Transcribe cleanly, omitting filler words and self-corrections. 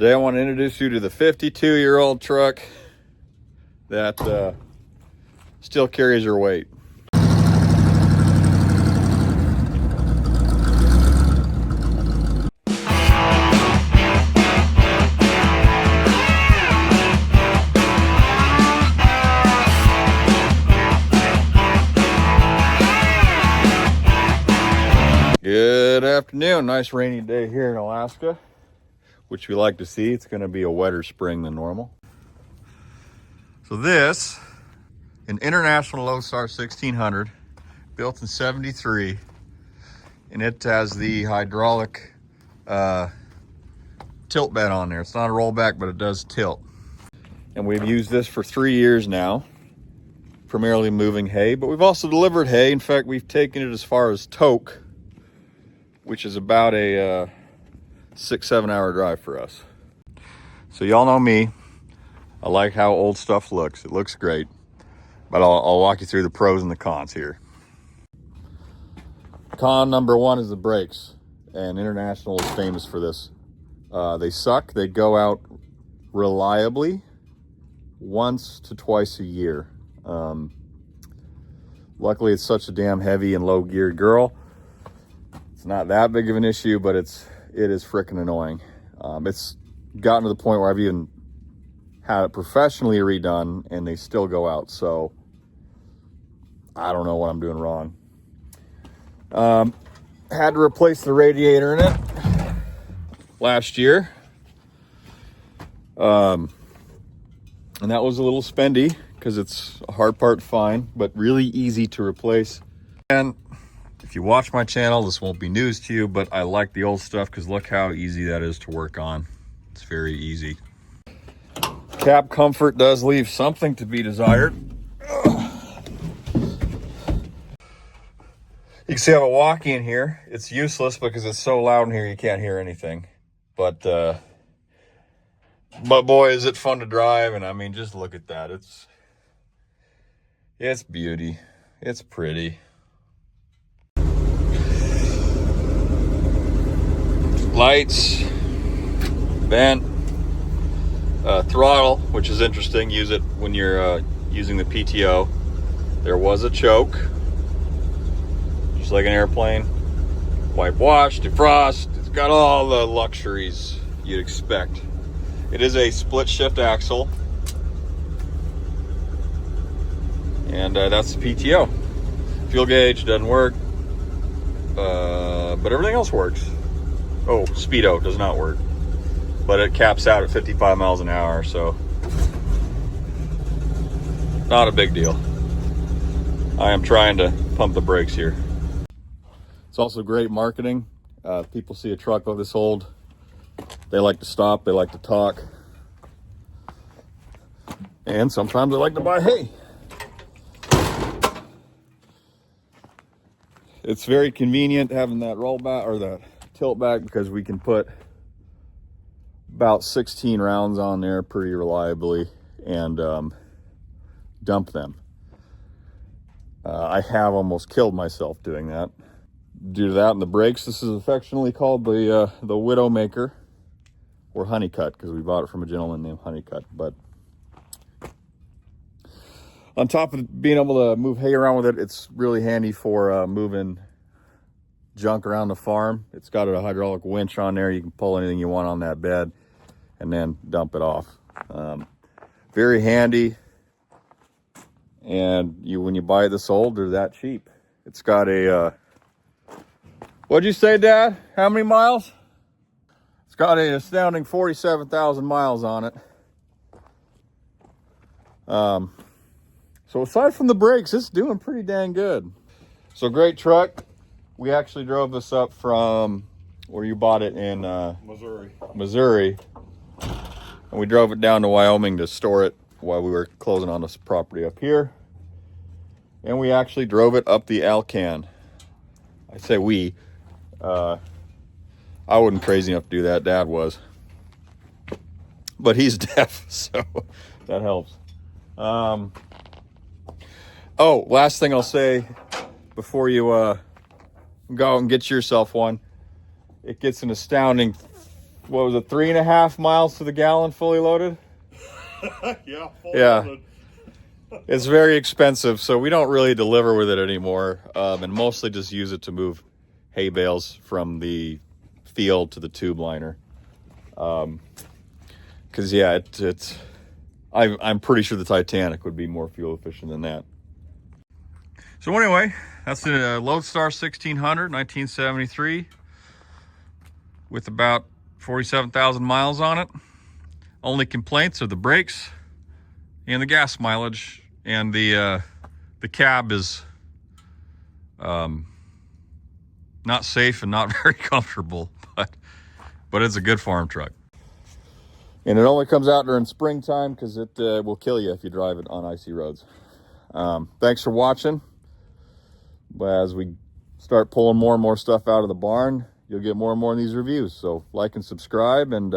Today I want to introduce you to the 52-year-old truck that still carries your weight. Good afternoon. Nice rainy day here in Alaska, which we like to see. It's going to be a wetter spring than normal. So this, an International Loadstar 1600, built in 73, and it has the hydraulic tilt bed on there. It's not a rollback, but it does tilt. And we've used this for 3 years now, primarily moving hay, but we've also delivered hay. In fact, we've taken it as far as Toke, which is about a 6-7 hour drive for us. So y'all know me. I like how old stuff looks. It looks great. But I'll walk you through the pros and the cons here. Con number one is the brakes. And International is famous for this. They suck. They go out reliably once to twice a year. Luckily, it's such a damn heavy and low geared girl. It's not that big of an issue, but it is freaking annoying. It's gotten to the point where I've even had it professionally redone and they still go out. So I don't know what I'm doing wrong. Had to replace the radiator in it last year. And that was a little spendy because it's a hard part to find, but really easy to replace. And if you watch my channel, this won't be news to you, but I like the old stuff because look how easy that is to work on. It's very easy. Cab comfort does leave something to be desired. You can see I have a walkie in here. It's useless because it's so loud in here you can't hear anything. But boy, is it fun to drive. And I mean, just look at that. It's beauty. It's pretty. Lights, vent, throttle, which is interesting. Use it when you're using the PTO. There was a choke, just like an airplane. Wipe, wash, defrost. It's got all the luxuries you'd expect. It is a split shift axle, and that's the PTO. Fuel gauge doesn't work, but everything else works. Oh, speedo does not work, but it caps out at 55 miles an hour, so not a big deal. I am trying to pump the brakes here. It's also great marketing. People see a truck like this old, they like to stop, they like to talk, and sometimes they like to buy hay. It's very convenient having that rollback or that tilt back because we can put about 16 rounds on there pretty reliably and dump them. I have almost killed myself doing that. Due to that and the brakes, this is affectionately called the Widowmaker, or Honeycut, because we bought it from a gentleman named Honeycut. But on top of being able to move hay around with it, it's really handy for moving junk around the farm. It's got a hydraulic winch on there. You can pull anything you want on that bed and then dump it off. Very handy. And when you buy this old, they're that cheap. It's got a, what'd you say, Dad? How many miles? It's got an astounding 47,000 miles on it. So aside from the brakes, it's doing pretty dang good. So great truck. We actually drove this up from where you bought it in Missouri. And we drove it down to Wyoming to store it while we were closing on this property up here. And we actually drove it up the Alcan. I say we. I wasn't crazy enough to do that. Dad was. But he's deaf, so that helps. Oh, last thing I'll say before you go out and get yourself one. It gets an astounding what was it, 3.5 miles to the gallon fully loaded? Yeah, loaded. It's very expensive, so we don't really deliver with it anymore, and mostly just use it to move hay bales from the field to the tube liner. Because yeah, I'm pretty sure the Titanic would be more fuel efficient than that. So anyway, that's the Loadstar 1600, 1973, with about 47,000 miles on it. Only complaints are the brakes and the gas mileage, and the cab is not safe and not very comfortable, but it's a good farm truck. And it only comes out during springtime because it will kill you if you drive it on icy roads. Thanks for watching. As we start pulling more and more stuff out of the barn, you'll get more and more of these reviews. So like and subscribe, and